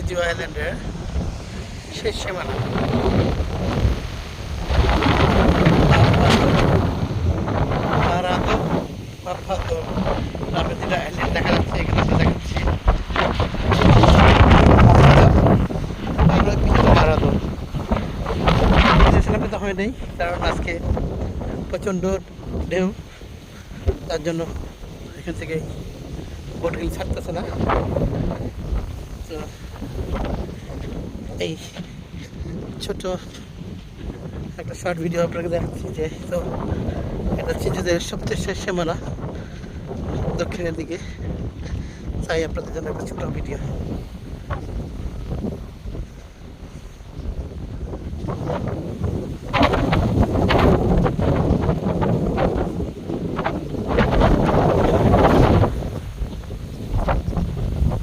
চিজু আইল্যান্ডের শেষ সীমানা। নামে যেটা আইল্যান্ড দেখা যাচ্ছে এখানে আমরা দেখাচ্ছি তো হয় নাই, কারণ আজকে প্রচণ্ড ঢেউ, তার জন্য এখান থেকে বোটগুলি ছাড়তেছে না। তো এই ছোট একটা শর্ট ভিডিও আপনাকে দেখাচ্ছি যে তো এটা চিজুদের সবচেয়ে শেষ সীমানা দক্ষিণের দিকে, তাই আপনাদের জন্য একটা ছোট ভিডিও।